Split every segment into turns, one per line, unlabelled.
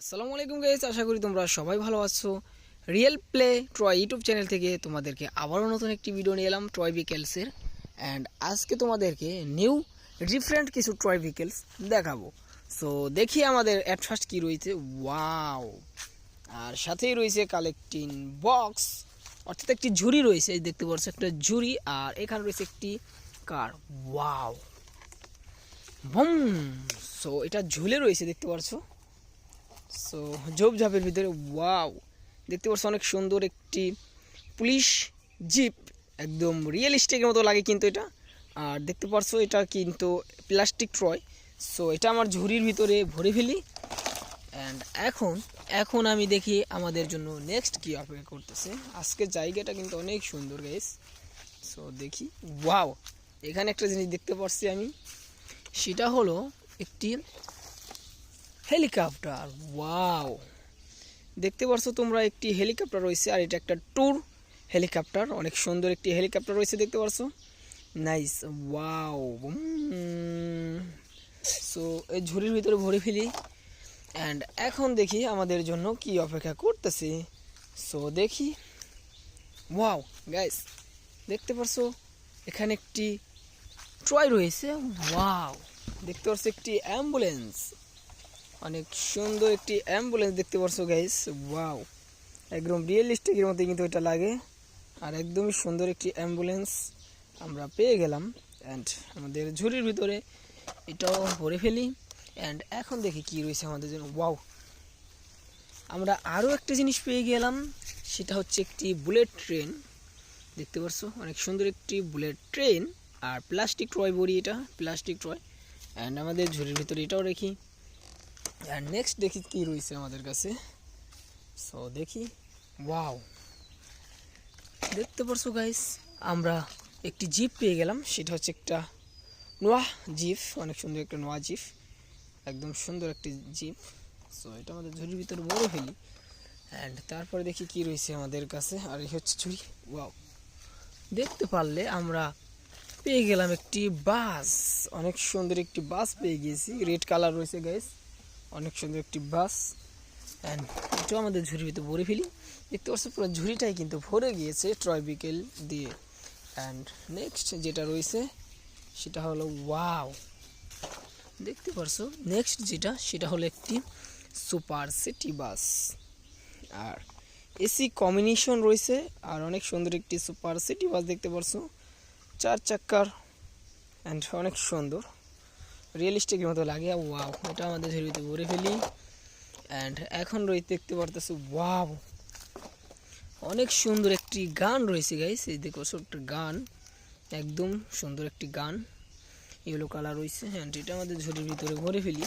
আসসালামু আলাইকুম গাইস, আশা করি তোমরা সবাই ভালো আছো। Real play Troy YouTube channel থেকে তোমাদেরকে আবারও নতুন একটি ভিডিও নিয়ে এলাম ট্রয় ভিকেলসের। অ্যান্ড আজকে তোমাদেরকে নিউ ডিফারেন্ট কিছু ট্রয় ভিকেলস দেখাবো। সো দেখি আমাদের অ্যাট ফার্স্ট কী রয়েছে। ওয়াও! আর সাথেই রয়েছে কালেক্টিং বক্স, অর্থাৎ একটি ঝুড়ি রয়েছে, দেখতে পাচ্ছ একটা ঝুড়ি। আর এখানে রয়েছে একটি কার। ওয়াও! বুম! সো এটা ঝুলে রয়েছে, দেখতে পাচ্ছ। সো ঝোপঝাপের ভিতরে। ওয়াও! দেখতে পাচ্ছ অনেক সুন্দর একটি পুলিশ জিপ, একদম রিয়েলিস্টিকের মতো লাগে কিন্তু এটা। আর দেখতে পাচ্ছ এটা কিন্তু প্লাস্টিক ট্রয়। সো এটা আমার ঝুড়ির ভিতরে ভরে ফেলি। অ্যান্ড এখন আমি দেখি আমাদের জন্য নেক্সট কী অপেক্ষা করতেছে। আজকের জায়গাটা কিন্তু অনেক সুন্দর গাইস। সো দেখি। ওয়াও! এখানে একটা জিনিস দেখতে পাচ্ছি আমি, সেটা হলো একটি হেলিকপ্টার। ওয়াও! দেখতে পাচ্ছ তোমরা একটি হেলিকপ্টার রয়েছে, আর এটা একটা ট্যুর হেলিকপ্টার। অনেক সুন্দর একটি হেলিকপ্টার রয়েছে, দেখতে পাচ্ছ। নাইস! ওয়াও! সো এই ঝুড়ির ভিতরে ভরে ফেলি। অ্যান্ড এখন দেখি আমাদের জন্য কি অপেক্ষা করতেছে। সো দেখি। ওয়াও গাইস, দেখতে পাচ্ছ এখানে একটি ট্রয় রয়েছে। ওয়াও! দেখতে পাচ্ছ একটি অ্যাম্বুলেন্স, অনেক সুন্দর একটি অ্যাম্বুলেন্স দেখতে পাচ্ছ গাইস। ওয়াও! একদম রিয়েলিস্টিকের মতো কিন্তু এটা লাগে। আর একদমই সুন্দর একটি অ্যাম্বুলেন্স আমরা পেয়ে গেলাম। অ্যান্ড আমাদের ঝুড়ির ভিতরে এটাও ভরে ফেলি। অ্যান্ড এখন দেখি কি রয়েছে আমাদের জন্য। ওয়াও! আমরা আরও একটা জিনিস পেয়ে গেলাম, সেটা হচ্ছে একটি বুলেট ট্রেন। দেখতে পাচ্ছ অনেক সুন্দর একটি বুলেট ট্রেন। আর প্লাস্টিক ট্রয় বড়ি, এটা প্লাস্টিক ট্রয়। অ্যান্ড আমাদের ঝুড়ির ভিতরে এটাও রেখি। আর নেক্সট দেখি কি রয়েছে আমাদের কাছে। সো দেখি। ওয়াও! দেখতে পারছো গাইস, আমরা একটি জিপ পেয়ে গেলাম। সেটা হচ্ছে একটা নোয়া জিপ, অনেক সুন্দর একটা নোয়া জিপ, একদম সুন্দর একটি জিপ। সো এটা আমাদের ঝুড়ির ভিতরে ভরে ফেলি। অ্যান্ড তারপরে দেখি কি রয়েছে আমাদের কাছে। আর এই হচ্ছে ঝুড়ি। ওয়াও! দেখতে পারলে আমরা পেয়ে গেলাম একটি বাস, অনেক সুন্দর একটি বাস পেয়ে গিয়েছি। রেড কালার রয়েছে গাইস, অনেক সুন্দর একটি বাস। অ্যান্ড এটাও আমাদের ঝুড়ির ভিতরে ভরে ফেলি। দেখতে পাচ্ছ পুরো ঝুড়িটাই কিন্তু ভরে গিয়েছে ট্রয় ভিকেল দিয়ে। অ্যান্ড নেক্সট যেটা রয়েছে সেটা হলো, ওয়াও! দেখতে পারছো নেক্সট যেটা, সেটা হলো একটি সুপার সিটি বাস। আর এসি কম্বিনেশন রয়েছে। আর অনেক সুন্দর একটি সুপার সিটি বাস দেখতে পারছো, 4 চাক্কার। অ্যান্ড অনেক সুন্দর রিয়েলিস্টিকের মতো লাগে। ওয়াও! এটা আমাদের ঝুড়িতে ভরে ফেলি। অ্যান্ড এখন রয়েছে, দেখতে পারতেছো, ওয়াও! অনেক সুন্দর একটি গান রয়েছে গাইস। এই দেখো ছোট্ট গান, একদম সুন্দর একটি গান, ইয়েলো কালার রয়েছে। অ্যান্ড এটা আমাদের ঝুড়ির ভিতরে ভরে ফেলি।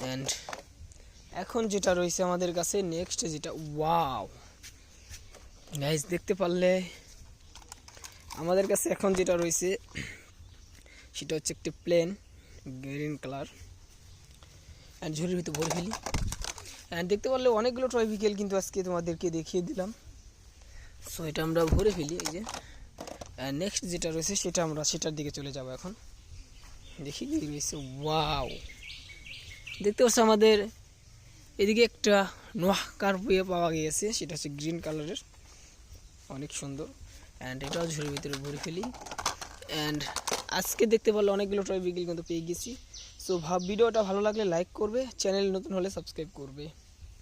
অ্যান্ড এখন যেটা রয়েছে আমাদের কাছে নেক্সট যেটা, ওয়াও গাইস, দেখতে পারলে আমাদের কাছে এখন যেটা রয়েছে সেটা হচ্ছে একটি প্লেন গ্রিন কালার। অ্যান্ড ঝুড়ির ভিতরে ভরে ফেলি। অ্যান্ড দেখতে পারলে অনেকগুলো ট্রয় ভিকেল কিন্তু আজকে তোমাদেরকে দেখিয়ে দিলাম। সো এটা আমরা ভরে ফেলি এই যে। নেক্সট যেটা রয়েছে সেটা আমরা সেটার দিকে চলে যাব এখন। দেখি কি রয়েছে। ওয়াও! দেখতে পাচ্ছ আমাদের এদিকে একটা নোয়া কার বইয়ে পাওয়া গিয়েছে, সেটা হচ্ছে গ্রিন কালারের, অনেক সুন্দর। অ্যান্ড এটাও ঝুড়ির ভিতরে ভরে ফেলি। অ্যান্ড আজকে দেখতে পারলে অনেকগুলো ট্রয় ভিকেল কিন্তু পেয়ে গেছি। সো ভিডিওটা ভালো লাগলে লাইক করবে, চ্যানেল নতুন হলে সাবস্ক্রাইব করবে।